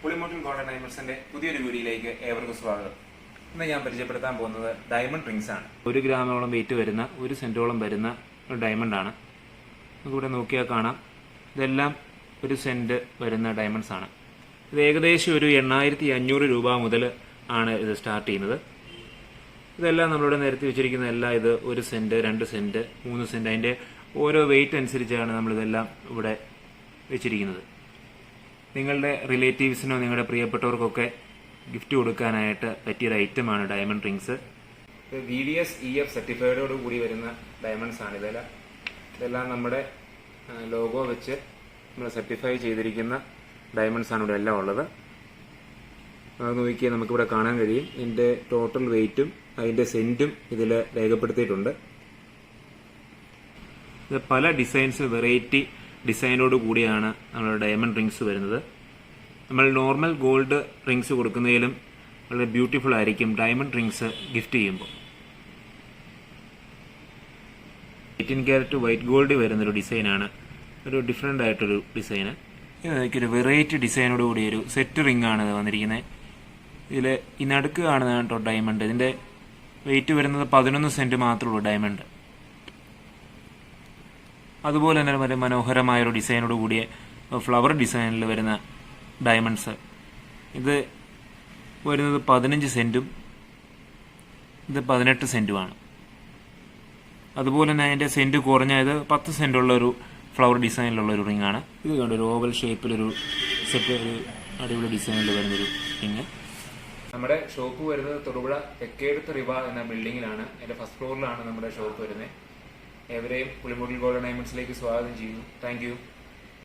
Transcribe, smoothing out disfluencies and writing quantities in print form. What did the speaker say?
പുളിമൂട്ടിൽ golden ഡയമണ്ട്സിന്റെ പുതിയൊരു വീഡിയോയിലേക്ക് ഏവർക്കും സ്വാഗതം. ഇന്ന് ഞാൻ പരിചയപ്പെടുത്താൻ പോകുന്നത് ഡയമണ്ട് റിങ്സ് ആണ്. 1 ഗ്രാമോളം വെയിറ്റ് വരുന്ന 1 സെന്റോളം വരുന്ന ഒരു ഡയമണ്ട് ആണ്. നമുക്കിവിടെ നോക്കിയാൽ കാണാം, ഇതെല്ലാം 1 സെന്റ് വരുന്ന ഡയമണ്ട്സ് ആണ്. ഇത് ഏകദേശം ഒരു 8500 രൂപ മുതൽ ആണ് ഇത് സ്റ്റാർട്ട് ചെയ്യുന്നത്. ഇതെല്ലാം നമ്മളിവിടെ നിരത്തി വെച്ചിരിക്കുന്ന എല്ലാം ഇത് 1 സെന്റ്, 2 സെന്റ്, 3 സെന്റ്, അതിന്റെ ഓരോ വെയിറ്റ് അനുസരിച്ചാണ് നമ്മളിതെല്ലാം ഇവിടെ വെച്ചിരിക്കുന്നത്. നിങ്ങളുടെ റിലേറ്റീവ്സിനോ നിങ്ങളുടെ പ്രിയപ്പെട്ടവർക്കൊക്കെ ഗിഫ്റ്റ് കൊടുക്കാനായിട്ട് പറ്റിയൊരു ഐറ്റമാണ് ഡയമണ്ട് റിങ്സ്. ഇത് VDS EF സർട്ടിഫൈഡോട് കൂടി വരുന്ന ഡയമണ്ട്സ് ആണ്. ഇതെല്ലാം നമ്മുടെ ലോഗോ വെച്ച് നമ്മൾ സർട്ടിഫൈ ചെയ്തിരിക്കുന്ന ഡയമണ്ട്സ് ആണ് ഇവിടെ എല്ലാം ഉള്ളത്. അത് നോക്കിയാൽ നമുക്കിവിടെ കാണാൻ കഴിയും. ഇതിന്റെ ടോട്ടൽ വെയിറ്റും അതിന്റെ സെന്റും ഇതിൽ രേഖപ്പെടുത്തിയിട്ടുണ്ട്. ഇത് പല ഡിസൈൻസ്, വെറൈറ്റി ഡിസൈനോട് കൂടിയാണ് നമ്മുടെ ഡയമണ്ട് റിങ്സ് വരുന്നത്. നമ്മൾ നോർമൽ ഗോൾഡ് റിങ്സ് കൊടുക്കുന്നതിലും വളരെ ബ്യൂട്ടിഫുൾ ആയിരിക്കും ഡയമണ്ട് റിങ്സ് ഗിഫ്റ്റ് ചെയ്യുമ്പോൾ. 18 ക്യാരറ്റ് വൈറ്റ് ഗോൾഡ് വരുന്നൊരു ഡിസൈനാണ്, ഒരു ഡിഫറെൻ്റ് ആയിട്ടൊരു ഡിസൈന്. ഇതൊരു വെറൈറ്റി ഡിസൈനോട് കൂടി ഒരു സെറ്റ് റിംഗ് ആണ് ഇത് വന്നിരിക്കുന്നത്. ഇതിൽ ഈ നടുക്ക് കാണുന്നതാണ് കേട്ടോ ഡയമണ്ട്. ഇതിൻ്റെ വെയിറ്റ് വരുന്നത് 11 സെന്റ് മാത്രമുള്ളൂ ഡയമണ്ട്. അതുപോലെ തന്നെ വളരെ മനോഹരമായൊരു ഡിസൈനോട് കൂടിയ ഫ്ലവർ ഡിസൈനിൽ വരുന്ന ഡയമണ്ട്സ്. ഇത് വരുന്നത് 15 സെന്റും ഇത് 18 സെന്റുമാണ്. അതുപോലെ തന്നെ അതിൻ്റെ സെന്റ് കുറഞ്ഞ ഇത് 10 സെന്റുള്ള ഒരു ഫ്ലവർ ഡിസൈനിലുള്ള ഒരു റിംഗ് ആണ്. ഇത് കണ്ട് ഒരു ഓവൽ ഷേപ്പിലൊരു സെറ്റ്, ഒരു അടിപൊളി ഡിസൈനിൽ വരുന്നൊരു റിംഗ്. നമ്മുടെ ഷോപ്പ് വരുന്നത് തൊടുപുഴ തെക്കേടുത്ത് റിവ എന്ന ബിൽഡിങ്ങിലാണ്. അതിന്റെ ഫസ്റ്റ് ഫ്ലോറിലാണ് നമ്മുടെ ഷോപ്പ് വരുന്നത്. ഏവരെയും പുളിമൂട്ടിൽ ഗോൾഡൻ ഡയമണ്ട്സിലേക്ക് സ്വാഗതം ചെയ്യുന്നു. Thank you.